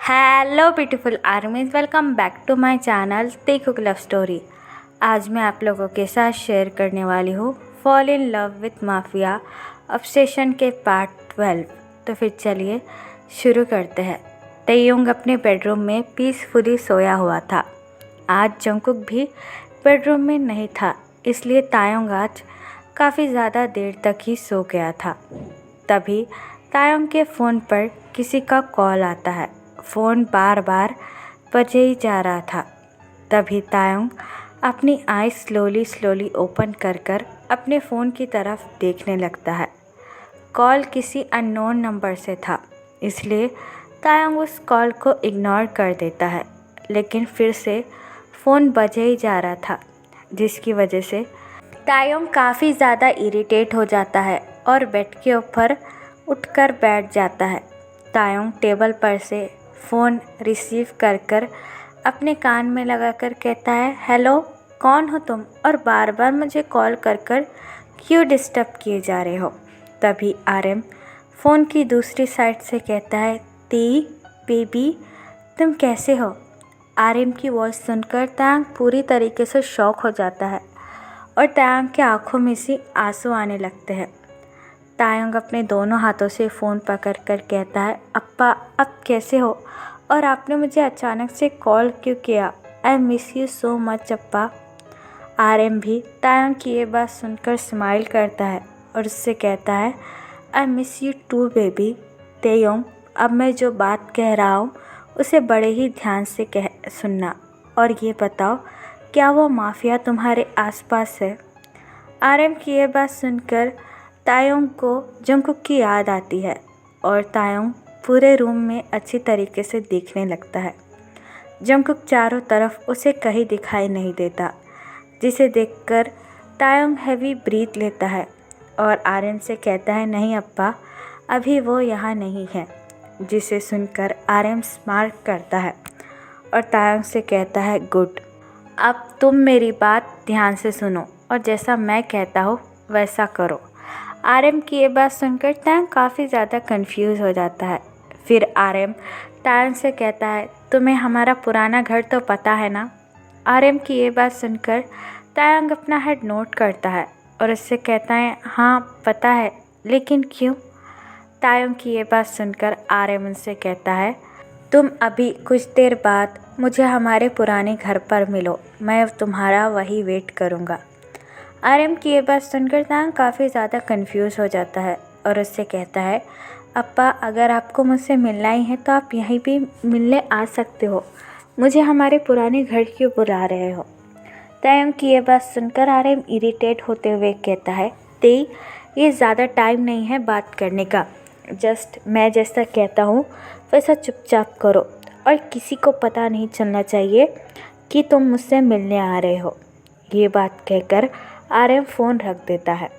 Hello beautiful armies, welcome back to my channel Taekook love story. आज मैं आप लोगों के साथ शेयर करने वाली हूँ fall in love with mafia obsession के पार्ट 12। तो फिर चलिए शुरू करते हैं। तैयोंग अपने बेडरूम में पीसफुली सोया हुआ था। आज जंगकुक भी बेडरूम में नहीं था, इसलिए तायोंग आज काफ़ी ज़्यादा देर तक ही सो गया था। तभी तायोंग के फ़ोन पर किसी का कॉल आता है। फ़ोन बार बार बजे ही जा रहा था। तभी तायोंग अपनी आईज स्लोली ओपन कर अपने फ़ोन की तरफ देखने लगता है। कॉल किसी अननोन नंबर से था, इसलिए तायोंग उस कॉल को इग्नोर कर देता है। लेकिन फिर से फ़ोन बजे ही जा रहा था, जिसकी वजह से तायोंग काफ़ी ज़्यादा इरिटेट हो जाता है और बेड के ऊपर उठकर बैठ जाता है। तायोंग टेबल पर से फ़ोन रिसीव कर अपने कान में लगाकर कहता है, हेलो, कौन हो तुम और बार बार मुझे कॉल कर क्यों डिस्टर्ब किए जा रहे हो। तभी आरएम फ़ोन की दूसरी साइड से कहता है, ती बेबी, तुम कैसे हो। आरएम की वॉइस सुनकर तायोंग पूरी तरीके से शॉक हो जाता है और तायोंग की आंखों में से आंसू आने लगते हैं। तायोंग अपने दोनों हाथों से फ़ोन पकड़कर कहता है, अप्पा, अब कैसे हो और आपने मुझे अचानक से कॉल क्यों किया। आई miss you so much Appa. RM भी तायोंग की ये बात सुनकर स्माइल करता है और उससे कहता है, I miss you too baby. Taeyong, अब मैं जो बात कह रहा हूँ उसे बड़े ही ध्यान से सुनना और ये बताओ, क्या वो माफिया तुम्हारे आसपास है। आरएम की ये बात सुनकर तायोंग को जंगकुक की याद आती है और तायोंग पूरे रूम में अच्छी तरीके से देखने लगता है। जंगकुक चारों तरफ उसे कहीं दिखाई नहीं देता, जिसे देखकर तायोंग हैवी ब्रीथ लेता है और आर्यन से कहता है, नहीं अप्पा, अभी वो यहाँ नहीं है। जिसे सुनकर आर्यन स्माइल करता है और तायोंग से कहता है, गुड, अब तुम मेरी बात ध्यान से सुनो और जैसा मैं कहता हूँ वैसा करो। आरएम की ये बात सुनकर तायोंग काफ़ी ज़्यादा कंफ्यूज हो जाता है। फिर आरएम तायोंग से कहता है, तुम्हें हमारा पुराना घर तो पता है ना। आरएम की ये बात सुनकर तायोंग अपना हेड नोट करता है और उससे कहता है, हाँ पता है, लेकिन क्यों। तायोंग की ये बात सुनकर आरएम उनसे कहता है, तुम अभी कुछ देर बाद मुझे हमारे पुराने घर पर मिलो, मैं तुम्हारा वही वेट करूँगा। आरएम की ये बात सुनकर तायोंग काफ़ी ज़्यादा कंफ्यूज हो जाता है और उससे कहता है, अप्पा, अगर आपको मुझसे मिलना ही है तो आप यहीं भी मिलने आ सकते हो, मुझे हमारे पुराने घर क्यों बुला रहे हो। तायोंग की ये बात सुनकर आरएम इरिटेट होते हुए कहता है, ते, ये ज़्यादा टाइम नहीं है बात करने का, जस्ट मैं जैसा कहता हूँ वैसा चुपचाप करो और किसी को पता नहीं चलना चाहिए कि तुम मुझसे मिलने आ रहे हो। ये बात कहकर आरएम फ़ोन रख देता है।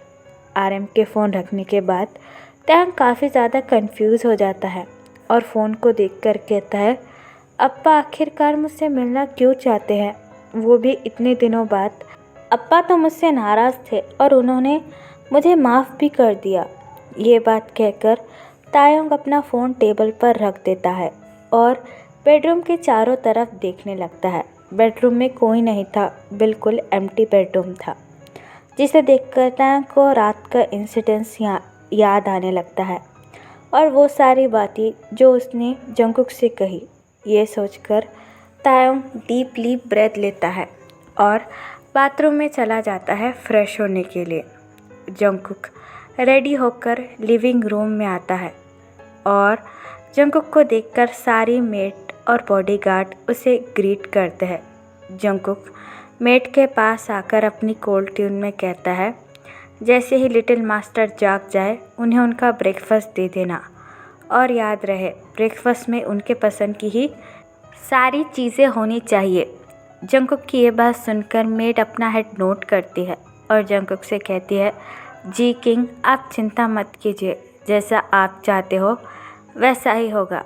आरएम के फ़ोन रखने के बाद तायोंग काफ़ी ज़्यादा कंफ्यूज हो जाता है और फ़ोन को देखकर कहता है, अप्पा आखिरकार मुझसे मिलना क्यों चाहते हैं, वो भी इतने दिनों बाद। अप्पा तो मुझसे नाराज़ थे और उन्होंने मुझे माफ़ भी कर दिया। ये बात कहकर तायोंग अपना फ़ोन टेबल पर रख देता है और बेडरूम के चारों तरफ देखने लगता है। बेडरूम में कोई नहीं था, बिल्कुल एम्प्टी बेडरूम था, जिसे देखकर तायोंग को रात का इंसिडेंस याद आने लगता है और वो सारी बातें जो उसने जंगकुक से कही। ये सोचकर तायोंग डीपली ब्रेथ लेता है और बाथरूम में चला जाता है फ्रेश होने के लिए। जंगकुक रेडी होकर लिविंग रूम में आता है और जंगकुक को देखकर सारी मेट और बॉडीगार्ड उसे ग्रीट करते हैं। जंगकुक मेट के पास आकर अपनी कोल्ड ट्यून में कहता है, जैसे ही लिटिल मास्टर जाग जाए उन्हें उनका ब्रेकफास्ट दे देना और याद रहे, ब्रेकफास्ट में उनके पसंद की ही सारी चीज़ें होनी चाहिए। जंगकुक की ये बात सुनकर मेट अपना हेड नोट करती है और जंगकुक से कहती है, जी किंग, आप चिंता मत कीजिए, जैसा आप चाहते हो वैसा ही होगा।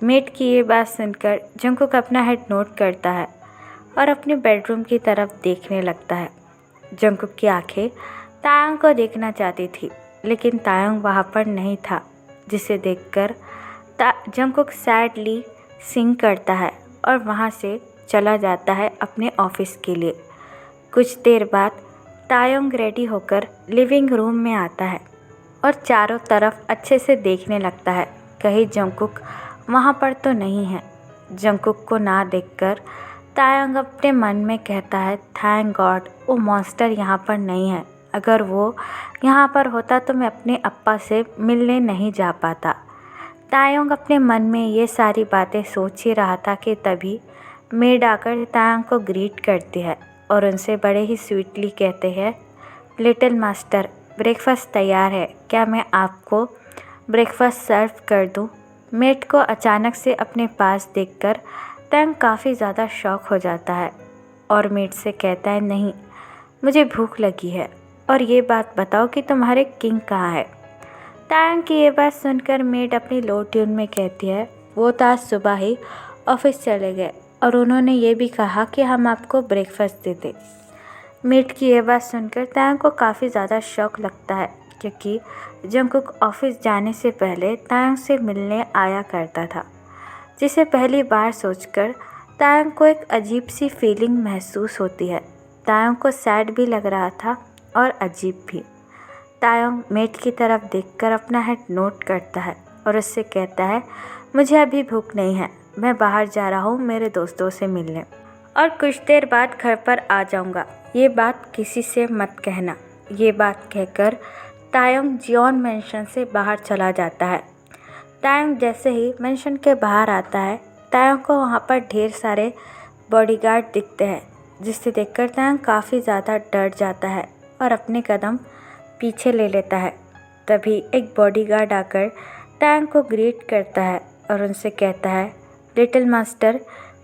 मेट की ये बात सुनकर जंगकुक अपना हेड नोट करता है और अपने बेडरूम की तरफ देखने लगता है। जंगकुक की आंखें तायोंग को देखना चाहती थी, लेकिन तायोंग वहाँ पर नहीं था, जिसे देखकर जंगकुक सैडली सिंग करता है और वहाँ से चला जाता है अपने ऑफिस के लिए। कुछ देर बाद तायोंग रेडी होकर लिविंग रूम में आता है और चारों तरफ अच्छे से देखने लगता है, कहीं जंगकुक वहाँ पर तो नहीं है। जंगकुक को ना देखकर तायोंग अपने मन में कहता है, थैंक गॉड वो मॉन्स्टर यहाँ पर नहीं है। अगर वो यहाँ पर होता तो मैं अपने अप्पा से मिलने नहीं जा पाता। तायोंग अपने मन में ये सारी बातें सोच ही रहा था कि तभी मेड आकर तायोंग को ग्रीट करती है और उनसे बड़े ही स्वीटली कहते हैं, लिटिल मास्टर ब्रेकफास्ट तैयार है, क्या मैं आपको ब्रेकफास्ट सर्व कर दूं? मेड को अचानक से अपने पास देखकर तायोंग काफ़ी ज़्यादा शॉक हो जाता है और मेड से कहता है, नहीं मुझे भूख लगी है और ये बात बताओ कि तुम्हारे किंग कहाँ है? तायोंग की ये बात सुनकर मेड अपनी लो ट्यून में कहती है, वो तो आज सुबह ही ऑफिस चले गए और उन्होंने ये भी कहा कि हम आपको ब्रेकफास्ट दे दें। मेड की ये बात सुनकर तायोंग को काफ़ी ज़्यादा शौक लगता है, क्योंकि जंगकुक ऑफिस जाने से पहले तायोंग से मिलने आया करता था, जिसे पहली बार सोचकर तायोंग को एक अजीब सी फीलिंग महसूस होती है। तायोंग को सैड भी लग रहा था और अजीब भी। तायोंग मेड की तरफ देखकर अपना हेड नोट करता है और उससे कहता है, मुझे अभी भूख नहीं है, मैं बाहर जा रहा हूँ मेरे दोस्तों से मिलने और कुछ देर बाद घर पर आ जाऊँगा, ये बात किसी से मत कहना। ये बात कहकर तायोंग जियोन मेंशन से बाहर चला जाता है। तायोंग जैसे ही मेंशन के बाहर आता है, तायोंग को वहाँ पर ढेर सारे बॉडीगार्ड दिखते हैं, जिसे देखकर तायोंग काफ़ी ज़्यादा डर जाता है और अपने कदम पीछे ले लेता है। तभी एक बॉडीगार्ड आकर तायोंग को ग्रीट करता है और उनसे कहता है, लिटिल मास्टर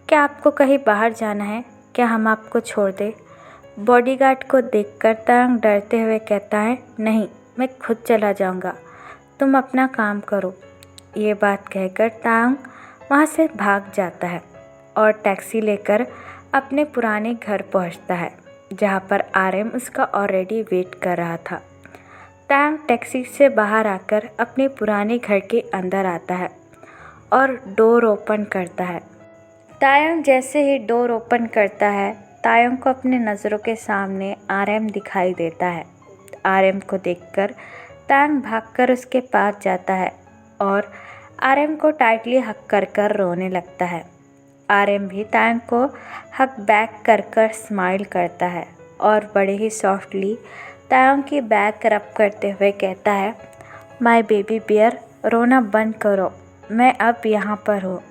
क्या आपको कहीं बाहर जाना है? क्या हम आपको छोड़ दें? बॉडीगार्ड को देखकर तायोंग डरते हुए कहता है, नहीं मैं खुद चला जाऊंगा, तुम अपना काम करो। ये बात कहकर तायोंग वहाँ से भाग जाता है और टैक्सी लेकर अपने पुराने घर पहुँचता है, जहाँ पर आरएम उसका ऑलरेडी वेट कर रहा था। तायोंग टैक्सी से बाहर आकर अपने पुराने घर के अंदर आता है और डोर ओपन करता है। तायोंग जैसे ही डोर ओपन करता है, तायोंग को अपने नज़रों के सामने आरएम दिखाई देता है। आरएम को देखकर तायोंग भागकर उसके पास जाता है और आरएम को टाइटली हक कर रोने लगता है। आरएम भी तायोंग को हक बैक कर स्माइल करता है और बड़े ही सॉफ्टली तायोंग की बैक रब करते हुए कहता है, माय बेबी बियर रोना बंद करो, मैं अब यहाँ पर हूँ।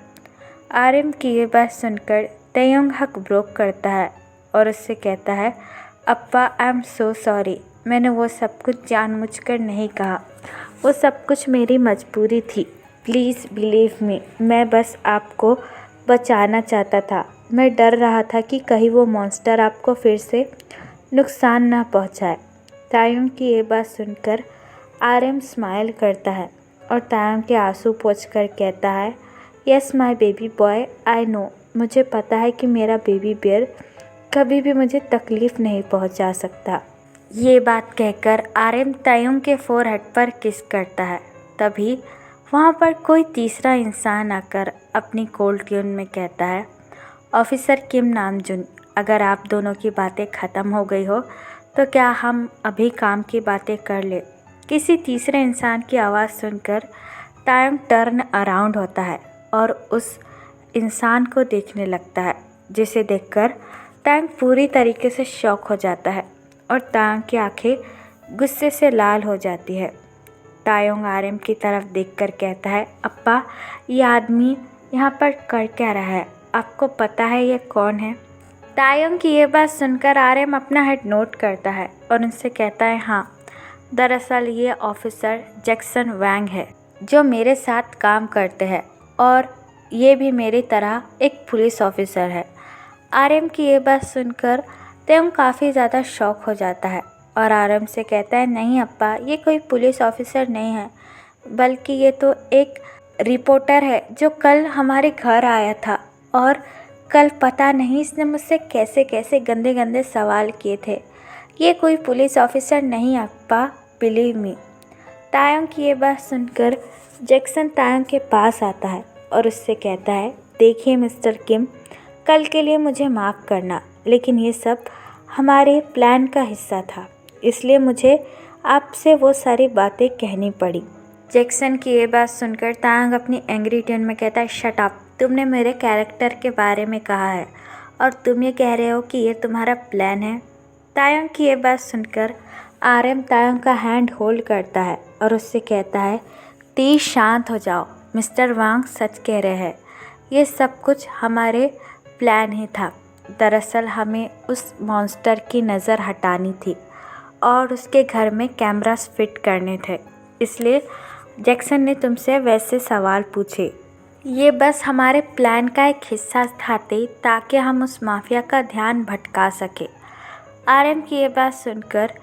आरएम की ये बात सुनकर तायोंग हक ब्रोक करता है और उससे कहता है, अप्पा आई एम सो सॉरी, मैंने वो सब कुछ जानबूझकर नहीं कहा, वो सब कुछ मेरी मजबूरी थी, प्लीज़ बिलीव मी, मैं बस आपको बचाना चाहता था। मैं डर रहा था कि कहीं वो मॉन्स्टर आपको फिर से नुकसान ना पहुंचाए। तायोंग की ये बात सुनकर आरएम स्माइल करता है और तायोंग के आंसू पोंछकर कहता है, yes my baby boy I know, मुझे पता है कि मेरा बेबी बियर कभी भी मुझे तकलीफ़ नहीं पहुंचा सकता। ये बात कहकर आरएम तायोंग के फोरहेड पर किस करता है। तभी वहाँ पर कोई तीसरा इंसान आकर अपनी कोल्ड ट्यून में कहता है, ऑफिसर किम नामजुन, अगर आप दोनों की बातें ख़त्म हो गई हो तो क्या हम अभी काम की बातें कर ले। किसी तीसरे इंसान की आवाज़ सुनकर तायोंग टर्न अराउंड होता है और उस इंसान को देखने लगता है, जिसे देखकर तायोंग पूरी तरीके से शॉक हो जाता है और तायोंग की आंखें गुस्से से लाल हो जाती है। तायोंग आरएम की तरफ देखकर कहता है, अप्पा ये आदमी यहाँ पर कर क्या रहा है, आपको पता है ये कौन है? तायोंग की ये बात सुनकर आरएम अपना हेड नोट करता है और उनसे कहता है, हाँ दरअसल ये ऑफिसर जैक्सन वैंग है जो मेरे साथ काम करते हैं और ये भी मेरी तरह एक पुलिस ऑफिसर है। आरएम की ये बात सुनकर तायोंग काफ़ी ज़्यादा शॉक हो जाता है और आरएम से कहता है, नहीं अप्पा ये कोई पुलिस ऑफिसर नहीं है, बल्कि ये तो एक रिपोर्टर है जो कल हमारे घर आया था और कल पता नहीं इसने मुझसे कैसे कैसे गंदे गंदे सवाल किए थे। ये कोई पुलिस ऑफिसर नहीं अप्पा, बिलीव मी। तायोंग की ये बात सुनकर जैक्सन तायोंग के पास आता है और उससे कहता है, देखिए मिस्टर किम, कल के लिए मुझे माफ़ करना, लेकिन ये सब हमारे प्लान का हिस्सा था, इसलिए मुझे आपसे वो सारी बातें कहनी पड़ी। जैक्सन की ये बात सुनकर तायंग अपनी एंग्री टोन में कहता है, शट अप, तुमने मेरे कैरेक्टर के बारे में कहा है और तुम ये कह रहे हो कि ये तुम्हारा प्लान है। तायंग की ये बात सुनकर आरएम तायंग का हैंड होल्ड करता है और उससे कहता है, ती शांत हो जाओ, मिस्टर वांग सच कह रहे हैं, ये सब कुछ हमारे प्लान ही था। दरअसल हमें उस मॉन्स्टर की नज़र हटानी थी और उसके घर में कैमरास फिट करने थे, इसलिए जैक्सन ने तुमसे वैसे सवाल पूछे। ये बस हमारे प्लान का एक हिस्सा था ताकि हम उस माफिया का ध्यान भटका सके। आरएम की ये बात सुनकर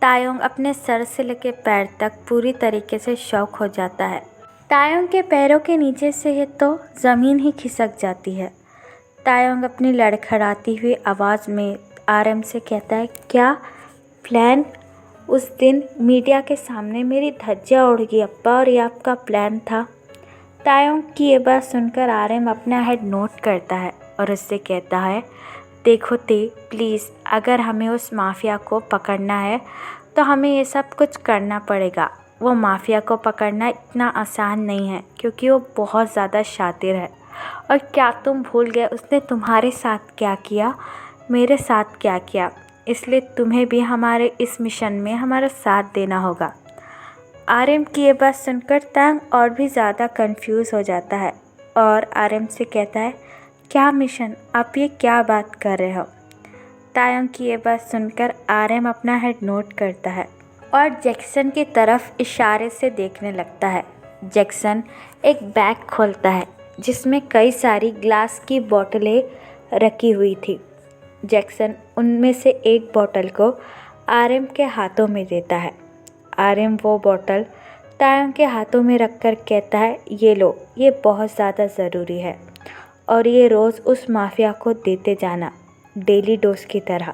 तायोंग अपने सर से लेकर पैर तक पूरी तरीके से शॉक हो जाता है। तायोंग के पैरों के नीचे से ही तो ज़मीन ही खिसक जाती है। तायोंग अपनी लड़खड़ाती हुई आवाज़ में आरएम से कहता है, क्या प्लान? उस दिन मीडिया के सामने मेरी धज्जियाँ उड़ गई अप्पा, और ये आपका प्लान था? तायोंग की ये बात सुनकर आरएम अपना हेड नोट करता है और उससे कहता है, देखो ते, प्लीज़, अगर हमें उस माफिया को पकड़ना है तो हमें ये सब कुछ करना पड़ेगा। वो माफिया को पकड़ना इतना आसान नहीं है क्योंकि वो बहुत ज़्यादा शातिर है। और क्या तुम भूल गए उसने तुम्हारे साथ क्या किया, मेरे साथ क्या किया? इसलिए तुम्हें भी हमारे इस मिशन में हमारा साथ देना होगा। आरएम की ये बात सुनकर तांग और भी ज़्यादा कंफ्यूज हो जाता है और आरएम से कहता है, क्या मिशन? आप ये क्या बात कर रहे हो? तायंग की ये बात सुनकर आरएम अपना हेड नोट करता है और जैक्सन की तरफ इशारे से देखने लगता है। जैक्सन एक बैग खोलता है जिसमें कई सारी ग्लास की बोतलें रखी हुई थी। जैक्सन उनमें से एक बोतल को आरएम के हाथों में देता है। आरएम वो बोतल तायंग के हाथों में रखकर कहता है, ये लो, ये बहुत ज़्यादा ज़रूरी है और ये रोज़ उस माफिया को देते जाना, डेली डोज की तरह,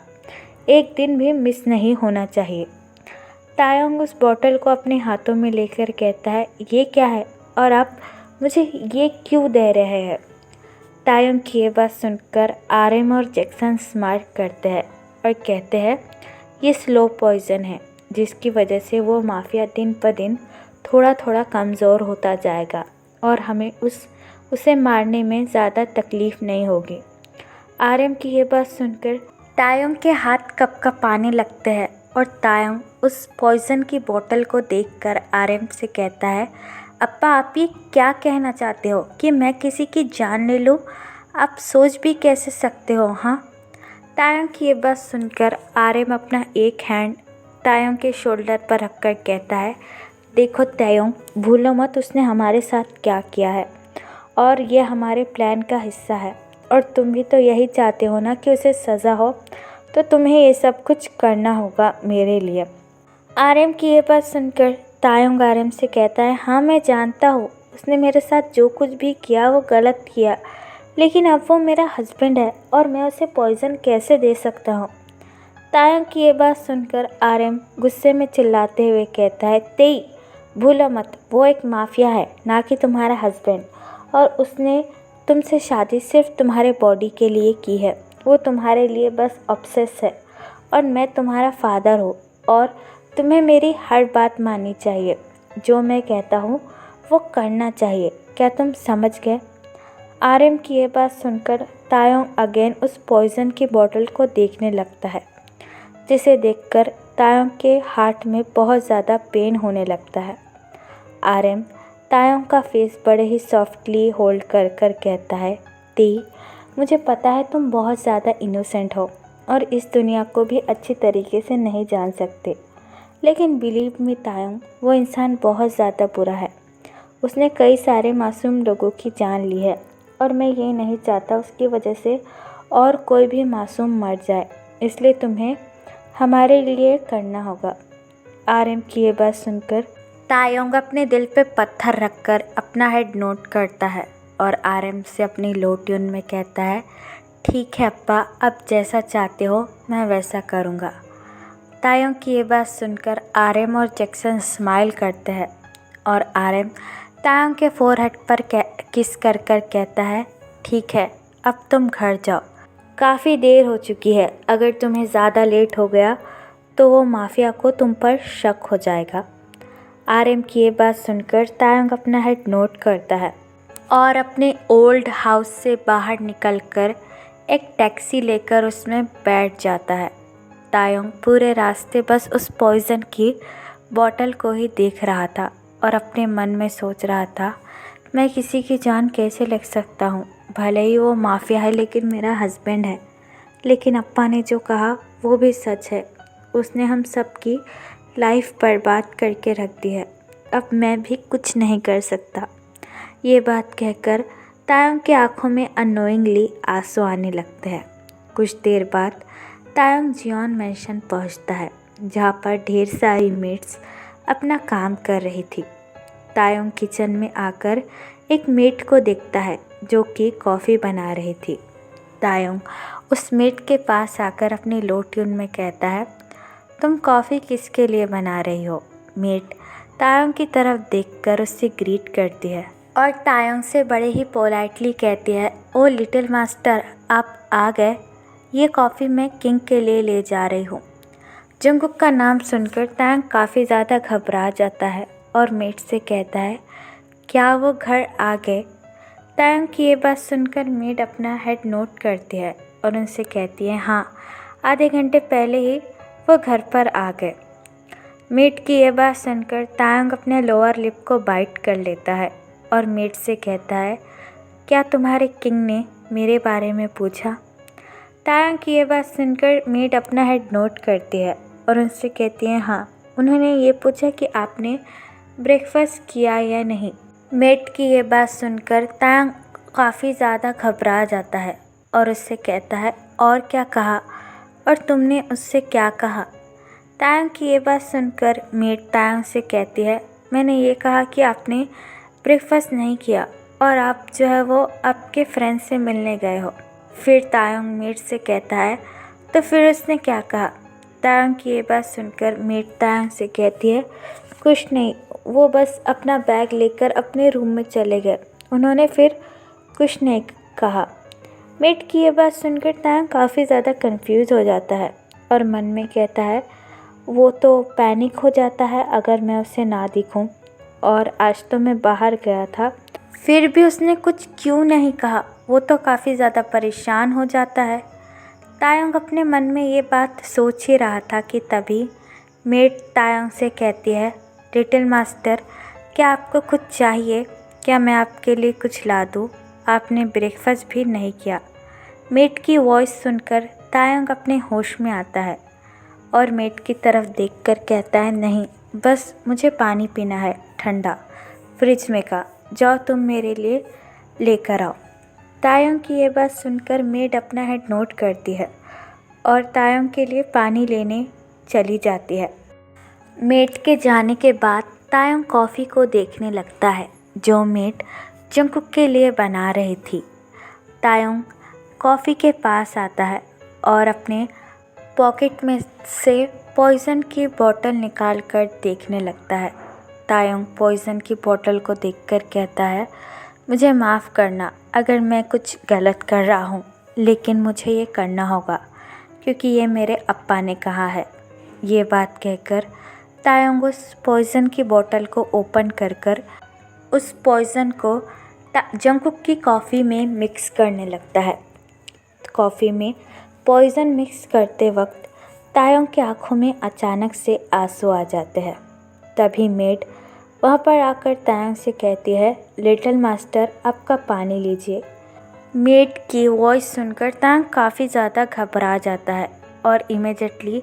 एक दिन भी मिस नहीं होना चाहिए। तायंग उस बोतल को अपने हाथों में लेकर कहता है, ये क्या है और आप मुझे ये क्यों दे रहे हैं? तायंग की ये बात सुनकर आरएम और जैक्सन स्माइल करते हैं और कहते हैं, ये स्लो पॉइज़न है जिसकी वजह से वो माफिया दिन पर दिन थोड़ा थोड़ा कमज़ोर होता जाएगा और हमें उसे मारने में ज़्यादा तकलीफ़ नहीं होगी। आरएम की ये बात सुनकर तायंग के हाथ कँपने लगते हैं और तायंग उस पॉइज़न की बोतल को देखकर आरएम से कहता है, अप्पा, आप ये क्या कहना चाहते हो कि मैं किसी की जान ले लूँ? आप सोच भी कैसे सकते हो? हाँ। तायंग की ये बात सुनकर आरएम अपना एक हैंड तायंग के शोल्डर पर रखकर कहता है, देखो तायंग, भूलो मत उसने हमारे साथ क्या किया है और ये हमारे प्लान का हिस्सा है और तुम भी तो यही चाहते हो ना कि उसे सज़ा हो, तो तुम्हें ये सब कुछ करना होगा मेरे लिए। आरएम की ये बात सुनकर तायंग आरएम से कहता है, हाँ मैं जानता हूँ उसने मेरे साथ जो कुछ भी किया वो गलत किया, लेकिन अब वो मेरा हस्बैंड है और मैं उसे पॉइज़न कैसे दे सकता हूँ? तायंग की ये बात सुनकर आरएम गुस्से में चिल्लाते हुए कहता है, तेई, भूलो मत, वो एक माफिया है, ना कि तुम्हारा हस्बैंड, और उसने तुमसे शादी सिर्फ तुम्हारे बॉडी के लिए की है। वो तुम्हारे लिए बस ऑब्सेस है और मैं तुम्हारा फादर हूँ और तुम्हें मेरी हर बात माननी चाहिए। जो मैं कहता हूँ वो करना चाहिए। क्या तुम समझ गए? आरएम की ये बात सुनकर तायंग अगेन उस पॉइज़न की बोतल को देखने लगता है, जिसे देखकर तायंग के हार्ट में बहुत ज़्यादा पेन होने लगता है। आरएम तायंग का फेस बड़े ही सॉफ्टली होल्ड कर कर कहता है, ती, मुझे पता है तुम बहुत ज़्यादा इनोसेंट हो और इस दुनिया को भी अच्छी तरीके से नहीं जान सकते, लेकिन बिलीव मी तायंग, वो इंसान बहुत ज़्यादा बुरा है। उसने कई सारे मासूम लोगों की जान ली है और मैं ये नहीं चाहता उसकी वजह से और कोई भी मासूम मर जाए, इसलिए तुम्हें हमारे लिए करना होगा। आरएम की ये बात सुनकर तायंग अपने दिल पे पत्थर रखकर अपना हेड नोट करता है और आरएम से अपनी लो ट्यून में कहता है, ठीक है अप्पा, अब जैसा चाहते हो मैं वैसा करूँगा। तायंग की ये बात सुनकर आरएम और जैक्सन स्माइल करते हैं और आरएम तायंग के फोरहेड पर किस कर कर कहता है, ठीक है, अब तुम घर जाओ, काफ़ी देर हो चुकी है। अगर तुम्हें ज़्यादा लेट हो गया तो वो माफिया को तुम पर शक हो जाएगा। आरएम की ये बात सुनकर तायंग अपना हेड नोट करता है और अपने ओल्ड हाउस से बाहर निकलकर एक टैक्सी लेकर उसमें बैठ जाता है। तायंग पूरे रास्ते बस उस पॉइज़न की बॉटल को ही देख रहा था और अपने मन में सोच रहा था, मैं किसी की जान कैसे ले सकता हूँ। भले ही वो माफिया है लेकिन मेरा हस्बैंड है। लेकिन अप्पा ने जो कहा वो भी सच है, उसने हम सबकी लाइफ बर्बाद करके रख दी है। अब मैं भी कुछ नहीं कर सकता। ये बात कहकर तायंग की आंखों में अननोइंगली आंसू आने लगते हैं। कुछ देर बाद तायंग जियोन मैंशन पहुंचता है, जहां पर ढेर सारी मेट्स अपना काम कर रही थी। तायंग किचन में आकर एक मेट को देखता है जो कि कॉफ़ी बना रही थी। तायंग उस मेट के पास आकर अपनी लो ट्यून में कहता है, तुम कॉफ़ी किसके लिए बना रही हो। मेट तायंग की तरफ देखकर उससे ग्रीट करती है और तायंग से बड़े ही पोलाइटली कहती है, ओ लिटिल मास्टर, आप आ गए। ये कॉफ़ी मैं किंग के लिए ले जा रही हूँ। जंगकुक का नाम सुनकर तायंग काफ़ी ज़्यादा घबरा जाता है और मेट से कहता है, क्या वो घर आ गए। तायंग की ये बात सुनकर मेट अपना हेड नोट करती है और उनसे कहती है, हाँ, आधे घंटे पहले ही वो घर पर आ गए। मेट की ये बात सुनकर तायंग अपने लोअर लिप को बाइट कर लेता है और मेट से कहता है, क्या तुम्हारे किंग ने मेरे बारे में पूछा। तायंग की ये बात सुनकर मेट अपना हेड नोट करती है और उनसे कहती है, हाँ, उन्होंने ये पूछा कि आपने ब्रेकफास्ट किया या नहीं। मेट की ये बात सुनकर तायंग काफ़ी ज़्यादा घबरा जाता है और उससे कहता है, और क्या कहा, और तुमने उससे क्या कहा। तायंग की ये बात सुनकर मेट तायंग से कहती है, मैंने ये कहा कि आपने ब्रेकफास्ट नहीं किया और आप जो है वो आपके फ्रेंड से मिलने गए हो। फिर तायंग मेट से कहता है, तो फिर उसने क्या कहा। तायंग की ये बात सुनकर मेट तायंग से कहती है, कुछ नहीं, वो बस अपना बैग लेकर अपने रूम में चले गए, उन्होंने फिर कुछ नहीं कहा। मेट की ये बात सुनकर तायंग काफ़ी ज़्यादा कंफ्यूज हो जाता है और मन में कहता है, वो तो पैनिक हो जाता है अगर मैं उसे ना दिखूं, और आज तो मैं बाहर गया था, फिर भी उसने कुछ क्यों नहीं कहा। वो तो काफ़ी ज़्यादा परेशान हो जाता है। तायंग अपने मन में ये बात सोच ही रहा था कि तभी मेट तायंग से कहती है, लिटिल मास्टर, क्या आपको कुछ चाहिए, क्या मैं आपके लिए कुछ ला दूँ, आपने ब्रेकफास्ट भी नहीं किया। मेट की वॉइस सुनकर तायंग अपने होश में आता है और मेट की तरफ देखकर कहता है, नहीं, बस मुझे पानी पीना है, ठंडा, फ्रिज में का, जाओ तुम मेरे लिए लेकर आओ। तायंग की ये बात सुनकर मेट अपना हेड नोट करती है और तायंग के लिए पानी लेने चली जाती है। मेट के जाने के बाद तायंग कॉफ़ी को देखने लगता है जो मेट जंगकुक के लिए बना रही थी। तायंग कॉफ़ी के पास आता है और अपने पॉकेट में से पॉइज़न की बोतल निकाल कर देखने लगता है। तायंग पॉइज़न की बोतल को देखकर कहता है, मुझे माफ़ करना अगर मैं कुछ गलत कर रहा हूँ, लेकिन मुझे ये करना होगा क्योंकि ये मेरे अप्पा ने कहा है। ये बात कहकर तायंग उस पॉइज़न की बोतल को ओपन कर उस पॉइज़न को जंगकुक की कॉफ़ी में मिक्स करने लगता है। कॉफ़ी में पॉइज़न मिक्स करते वक्त तायंग की आंखों में अचानक से आंसू आ जाते हैं। तभी मेड वहाँ पर आकर तायंग से कहती है, लिटिल मास्टर, आपका पानी लीजिए। मेड की वॉइस सुनकर तायंग काफ़ी ज़्यादा घबरा जाता है और इमीडिएटली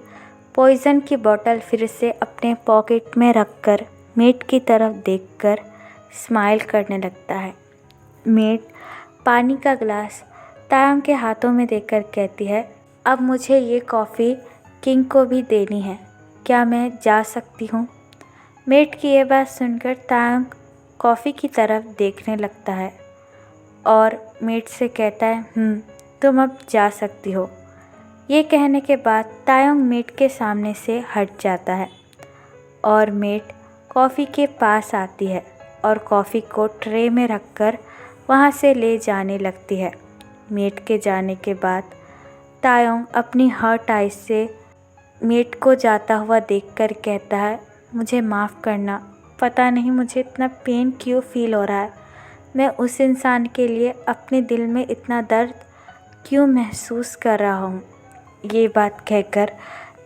पॉइज़न की बोतल फिर से अपने पॉकेट में रखकर मेड की तरफ देखकर स्माइल करने लगता है। मेड पानी का ग्लास तायंग के हाथों में देकर कहती है, अब मुझे ये कॉफ़ी किंग को भी देनी है, क्या मैं जा सकती हूँ। मेड की ये बात सुनकर तायंग कॉफ़ी की तरफ देखने लगता है और मेड से कहता है, तुम अब जा सकती हो। ये कहने के बाद तायंग मेड के सामने से हट जाता है और मेड कॉफ़ी के पास आती है और कॉफ़ी को ट्रे में रखकर वहाँ से ले जाने लगती है। मेट के जाने के बाद तायोंग अपनी हर्ट आइज से मेट को जाता हुआ देखकर कहता है, मुझे माफ़ करना, पता नहीं मुझे इतना पेन क्यों फील हो रहा है। मैं उस इंसान के लिए अपने दिल में इतना दर्द क्यों महसूस कर रहा हूँ। ये बात कहकर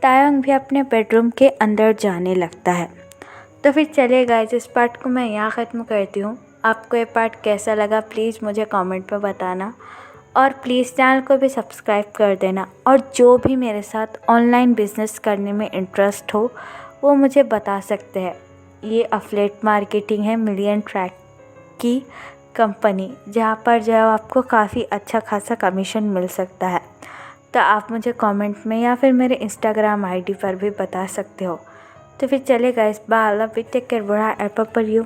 तायोंग भी अपने बेडरूम के अंदर जाने लगता है। तो फिर चलिए गाइस, इस पार्ट को मैं यहाँ ख़त्म करती हूँ। आपको ये पार्ट कैसा लगा प्लीज़ मुझे कमेंट में बताना, और प्लीज़ चैनल को भी सब्सक्राइब कर देना। और जो भी मेरे साथ ऑनलाइन बिजनेस करने में इंटरेस्ट हो वो मुझे बता सकते हैं। ये अफिलिएट मार्केटिंग है मिलियन ट्रैक की कंपनी, जहाँ पर जो है आपको काफ़ी अच्छा खासा कमीशन मिल सकता है। तो आप मुझे कमेंट में या फिर मेरे इंस्टाग्राम आईडी पर भी बता सकते हो। तो फिर चलेगा, इस बार लव यू, टेक केयर, बड़ा एप पर यू।